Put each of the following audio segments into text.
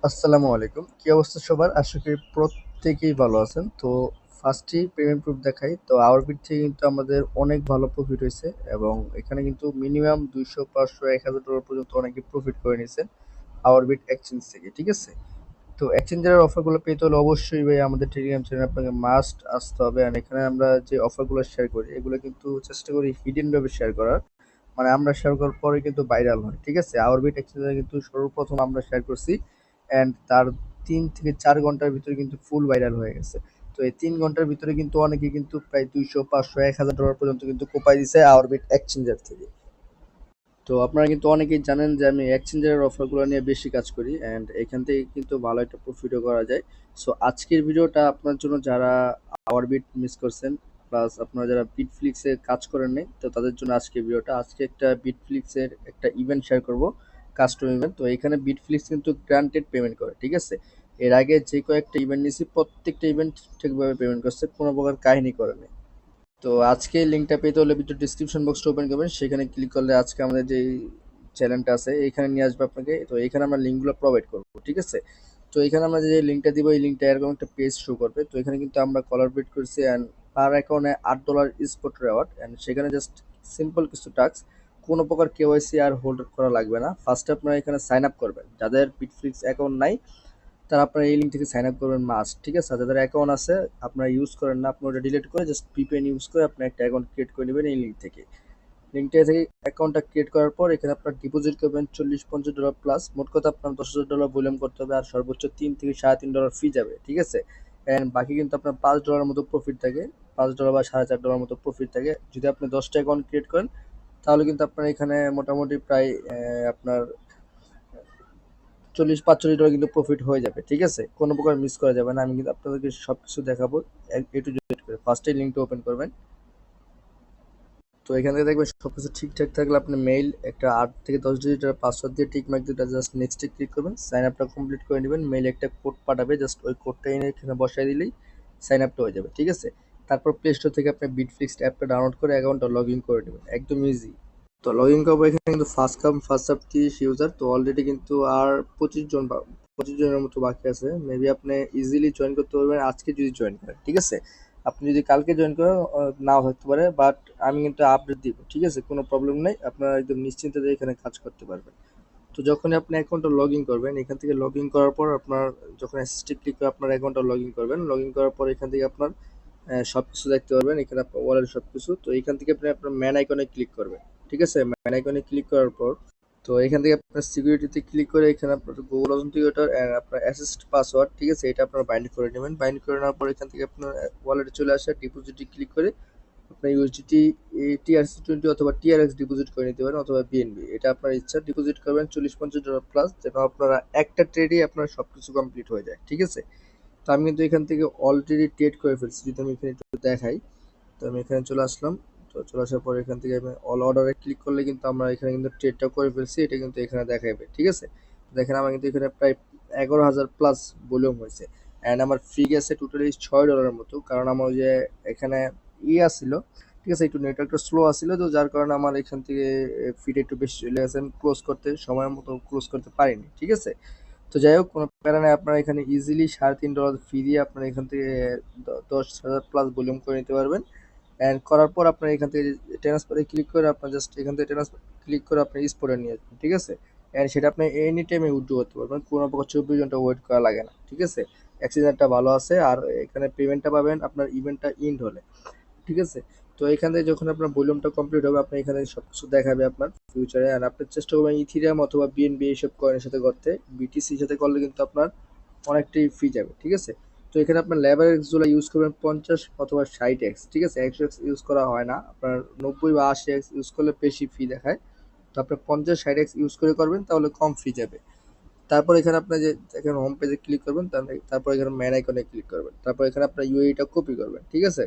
আসসালামু আলাইকুম। কি অবস্থা সবার? আশা করি প্রত্যেকেই ভালো আছেন। তো ফার্স্টেই পেমেন্ট প্রুফ দেখাই। তো আওরবিট থেকে কিন্তু আমাদের অনেক ভালো প্রফিট হইছে এবং এখানে কিন্তু মিনিমাম ২০০, ৫০০, $১,০০০ পর্যন্ত অনেকে প্রফিট করে নিছেন আওরবিট এক্সচেঞ্জ থেকে। ঠিক আছে? তো এক্সচেঞ্জের অফারগুলো পেতে হলে অবশ্যই ভাই আমাদের টেলিগ্রাম চ্যানেলে আপনাকে মাস্ট আসতে হবে। আর এখানে আমরা যে অফারগুলো শেয়ার করি এগুলো কিন্তু চেষ্টা করি হিডেন ভাবে শেয়ার করার। মানে আমরা শেয়ার করার পরে কিন্তু ভাইরাল হয়। ঠিক আছে? আওরবিট এক্সচেঞ্জে কিন্তু সর্বপ্রথম আমরা শেয়ার করছি অ্যান্ড তার ৩ থেকে ৪ ঘন্টার ভিতরে কিন্তু ফুল ভাইরাল হয়ে গেছে। তো এই ৩ ঘন্টার ভিতরে কিন্তু অনেকে কিন্তু প্রায় ২০০, ৫০০, $১,০০০ পর্যন্ত কিন্তু কোপায় দিছে আওরবিট এক্সচেঞ্জার থেকে। তো আপনারা কিন্তু অনেকেই জানেন যে আমি এক্সচেঞ্জের অফারগুলো নিয়ে বেশি কাজ করি অ্যান্ড এখান থেকে কিন্তু ভালো একটা প্রফিটও করা যায়। সো আজকের ভিডিওটা আপনার জন্য যারা আওয়ারবিট মিস করছেন প্লাস আপনারা যারা বিটফ্লিক্সে কাজ করেন নাই তো তাদের জন্য আজকের ভিডিওটা। আজকে একটা বিটফ্লিক্সের একটা ইভেন্ট শেয়ার করব, কাস্টম ইভেন্ট। তো এখানে বিটফ্লিক্স কিন্তু গ্রান্টেড পেমেন্ট করে। ঠিক আছে? এর আগে যে কয়েকটা ইভেন্ট নিয়েছি প্রত্যেকটা ইভেন্ট ঠিকভাবে পেমেন্ট করছে, কোনো প্রকার কাহিনী করে নাই। তো আজকে লিঙ্কটা পেতে হলে ভিডিও ডিসক্রিপশন বক্সটা ওপেন করবেন, সেখানে ক্লিক করলে আজকে আমাদের যে চ্যানেলটা আছে এখানে নিয়ে আসবে আপনাকে। তো এখানে আমরা লিঙ্কগুলো প্রোভাইড করবো। ঠিক আছে? তো এখানে আমরা যে লিঙ্কটা দিব এই লিঙ্কটা এরকম একটা পেজ শো করবে। তো এখানে কিন্তু আমরা কলার বিট করছি অ্যান্ড পার অ্যাকাউন্টে $8 স্পট রেওয়ার্ড অ্যান্ড সেখানে জাস্ট সিম্পল কিছু টাস্ক, কোনো প্রকার কেওয়াইসি আর হোল্ড করা লাগবে না। ফার্স্টে আপনারা এখানে সাইন আপ করবেন, যাদের বিটফ্লিক্স অ্যাকাউন্ট নাই তারা আপনারা এই লিঙ্ক থেকে সাইন আপ করবেন মাস্ট। ঠিক আছে? আর যাদের অ্যাকাউন্ট আছে আপনারা ইউজ করেন না, আপনি ওটা ডিলিট করে জাস্ট ভিপিএন ইউজ করে আপনি একটা অ্যাকাউন্ট ক্রিয়েট করে নেবেন এই লিঙ্ক থেকে। লিঙ্কটা থেকে অ্যাকাউন্টটা ক্রিয়েট করার পর এখানে আপনার ডিপোজিট করবেন $40-50 প্লাস। মোট কথা আপনার $10,000 ভলিউম করতে হবে আর সর্বোচ্চ ৩ থেকে $3.৫ ফি যাবে। ঠিক আছে? অ্যান্ড বাকি কিন্তু আপনার $5 মতো প্রফিট থাকে, $5 বা $4.৫ মতো প্রফিট থাকে যদি আপনি 10টা অ্যাকাউন্ট ক্রিয়েট করেন। তাহলে কিন্তু আপনার এখানে মোটামুটি প্রায় আপনার $40-45 কিন্তু প্রফিট হয়ে যাবে। ঠিক আছে? কোনো প্রকার মিস করা যাবে না। আমি কিন্তু আপনাদেরকে সবকিছু দেখাবো এ টু জেড করে। ফার্স্টে লিঙ্কটা ওপেন করবেন। তো এখান থেকে দেখবেন সবকিছু ঠিকঠাক থাকলে আপনি মেইল একটা 8 থেকে 10 ডিজিটের পাসওয়ার্ড দিয়ে টিক মার্ক দিয়ে জাস্ট নেক্সটে ক্লিক করবেন, সাইন আপটা কমপ্লিট করে নেবেন। মেইল একটা কোড পাঠাবে, জাস্ট ওই কোডটা এনে এখানে বসাই দিলেই সাইন আপটা হয়ে যাবে। ঠিক আছে? তারপর প্লে স্টোর থেকে আপনি বিটফিক্স অ্যাপটা ডাউনলোড করে অ্যাকাউন্টটা লগ ইন করে নেবেন, একদম ইজি। তো লগ ইন করবো, এখানে কিন্তু first come first serve 30 user. তো অলরেডি কিন্তু আর 25 জন 25 জনের মতো বাকি আছে। মেবি আপনি ইজিলি জয়েন করতে পারবেন আজকে যদি জয়েন করেন। ঠিক আছে? আপনি যদি কালকে জয়েন করেন নাও থাকতে পারে, বাট আমি কিন্তু আপডেট দিব। ঠিক আছে? কোনো প্রবলেম নেই, আপনারা একদম নিশ্চিন্তে যে এখানে কাজ করতে পারবেন। তো যখনই আপনি অ্যাকাউন্টটা লগ ইন করবেন এখান থেকে লগ ইন করার পর আপনার যখন অ্যাসিস্টে ক্লিক করে আপনার অ্যাকাউন্টটা লগ ইন করবেন, লগ ইন করার পর এখান থেকে আপনার সবকিছু দেখতে পারবেন। এখানে আপনার ওয়ালেট সবকিছু। তো এখান থেকে আপনি আপনার ম্যান আইকনে ক্লিক করবেন। ঠিক আছে? ম্যান আইকনে ক্লিক করার পর তো এখান থেকে আপনার সিকিউরিটিতে ক্লিক করে এখানে আপনার গুগল অথেন্টিকেটর এন্ড আপনার অ্যাসিস্ট পাসওয়ার্ড। ঠিক আছে? এটা আপনারা বাইন্ড করে নেবেন। বাইন্ড করে নেওয়ার পর এখান থেকে আপনার ওয়ালেটে চলে আসে ডিপোজিটে ক্লিক করে আপনার ইউএসডিটি টিআরসি 20 অথবা টিআরএক্স ডিপোজিট করে নিতে পারেন অথবা বিএনবি, এটা আপনার ইচ্ছা। ডিপোজিট করবেন $40-50 প্লাস, যেন আপনারা একটা ট্রেডেই আপনার সবকিছু কমপ্লিট হয়ে যায়। ঠিক আছে? তো আমি কিন্তু এখান থেকে অলরেডি ট্রেড করে ফেলছি, যদি আমি এখানে একটু দেখাই। তো আমি এখানে চলে আসলাম। তো চলে আসার পর এখান থেকে আমি অল অর্ডারে ক্লিক করলে কিন্তু আমরা এখানে কিন্তু ট্রেডটা করে ফেলছি, এটা কিন্তু এখানে দেখাবে। ঠিক আছে? দেখেন আমার কিন্তু এখানে প্রায় 11,000 প্লাস ভলিউম হয়েছে অ্যান্ড আমার ফি গেছে টোটালি $6 মতো, কারণ আমার ওই যে এখানে আসছিল। ঠিক আছে? একটু নেটওয়ার্কটা স্লো আসছিল, তো যার কারণে আমার এখান থেকে ফিটা একটু বেশি চলে গেছে, আমি ক্লোজ করতে সময় মতো ক্লোজ করতে পারিনি। ঠিক আছে? তো যাই হোক, কোনো প্যারা নাই, আপনারা এখানে ইজিলি $3.5 ফি দিয়ে আপনারা এখান থেকে 10,000 প্লাস ভলিউম করে নিতে পারবেন। অ্যান্ড করার পর আপনার এখান থেকে ট্রান্সফারে ক্লিক করে আপনার জাস্ট এখান থেকে ট্রান্সফার ক্লিক করে আপনি স্পোর্টে নিয়ে আসবেন। ঠিক আছে? অ্যান্ড সেটা আপনি এনি টাইমে উইথড্র করতে পারবেন, কোনো প্রকার 24 ঘন্টা ওয়েট করা লাগে না। ঠিক আছে? অ্যাক্সিডেন্টটা ভালো আছে আর এখানে পেমেন্টটা পাবেন আপনার ইভেন্টটা ইন্ড হলে। ঠিক আছে? তো এখান থেকে যখন আপনার ভলিউমটা কমপ্লিট হবে আপনি এখানে সবকিছু দেখাবে আপনার ফিউচারে। আর আপনি চেষ্টা করবেন ইথিরিয়াম অথবা বিএনবি এইসব কয়েনের সাথে করতে। বিটিসির সাথে করলে কিন্তু আপনার অনেকটাই ফ্রি যাবে। ঠিক আছে? তো এখানে আপনার লেবার এক্স গুলো ইউজ করবেন 50 অথবা 60 এক্স। ঠিক আছে? 100 এক্স ইউজ করা হয় না, আপনার 90 বা 80 এক্স ইউজ করলে বেশি ফি দেখায়। তো আপনি 50-60 এক্স ইউজ করে করবেন তাহলে কম ফি যাবে। তারপর এখানে আপনার যে এখানে হোম পেজে ক্লিক করবেন, তারপর এখানে ম্যান আইকনে ক্লিক করবেন, তারপর এখানে আপনার ইউআইটা কপি করবেন। ঠিক আছে?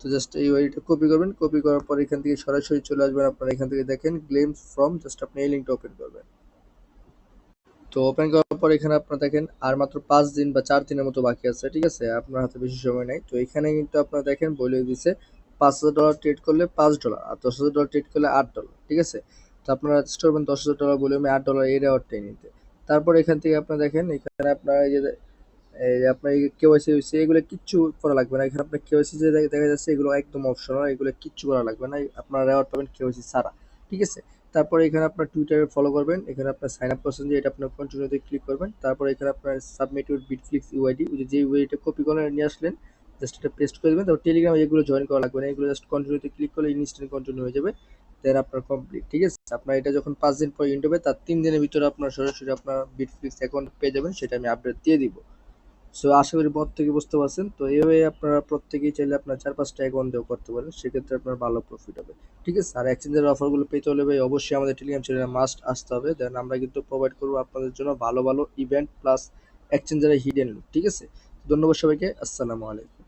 তো জাস্ট এই ইউআইটা কপি করবেন, কপি করার পর এখান থেকে সরাসরি চলে আসবেন। আপনারা এখান থেকে দেখেন গ্লেমস ফ্রম, জাস্ট আপনি এই লিঙ্কটা ওপেন করবেন। তো ওপেন করার পর এখানে আপনারা দেখেন আর মাত্র 5 দিন বা 4 দিনের মতো বাকি আছে। ঠিক আছে? আপনার হাতে বেশি সময় নাই। তো এখানে কিন্তু আপনারা দেখেন বলে দিছে $5,000 ট্রেড করলে $5 আর $10,000 ট্রেড করলে $8। ঠিক আছে? তো আপনারা চেষ্টা করবেন $10,000 ভলিউমে $8 এই রেওয়ার্ডটাই নিতে। তারপর এখান থেকে আপনার দেখেন এখানে আপনার এই যে আপনার কেওয়াইসি হয়েছে এগুলো কিচ্ছু করা লাগবে না। এখানে আপনার কেওয়াইসি যে দেখা যাচ্ছে এগুলো একদম অপশনাল, এগুলো কিচ্ছু করা লাগবে না, আপনারা রেওয়ার্ড পাবেন কেওয়াইসি ছাড়া। ঠিক আছে, তারপরে এখানে আপনার টুইটারে ফলো করবেন, এখানে আপনার সাইন আপ করছেন যে এটা আপনার কন্টিনিউতে ক্লিক করবেন, তারপরে এখানে আপনার সাবমিট ইউর বিটফ্লিক্স ইউআইডি, ওই যে ইউআইডিটা কপি করে নিয়ে আসলেন জাস্ট এটা পেস্ট করে দেবেন। তারপর টেলিগ্রামে এগুলো জয়েন করা লাগবে না, এগুলো জাস্ট কন্টিনিউতে ক্লিক করলে ইনস্ট্যান্ট কন্টিনিউ হয়ে যাবে, দেন আপনার কমপ্লিট। ঠিক আছে, আপনার এটা যখন 5 দিন পর ইন্ট হবে তার 3 দিনের ভিতরে আপনার সরাসরি আপনার বিটফ্লিক্স অ্যাকাউন্ট পেয়ে যাবেন, সেটা আমি আপডেট দিয়ে দিব। সো আশা করি প্রত্যেকে বুঝতে পারছেন। তো এইভাবে আপনারা প্রত্যেকেই চাইলে আপনার 4-5টা অ্যাকাউন্ট দিয়েও করতে পারেন, সেক্ষেত্রে আপনার ভালো প্রফিট হবে। ঠিক আছে, আর এক্সচেঞ্জের অফারগুলো পেতে হলে ভাই অবশ্যই আমাদের টেলিগ্রাম চ্যানেলে মাস্ট আসতে হবে, দেন আমরা কিন্তু প্রোভাইড করবো আপনাদের জন্য ভালো ভালো ইভেন্ট প্লাস এক্সচেঞ্জারের হিডেন লুক। ঠিক আছে, ধন্যবাদ সবাইকে, আসসালামু আলাইকুম।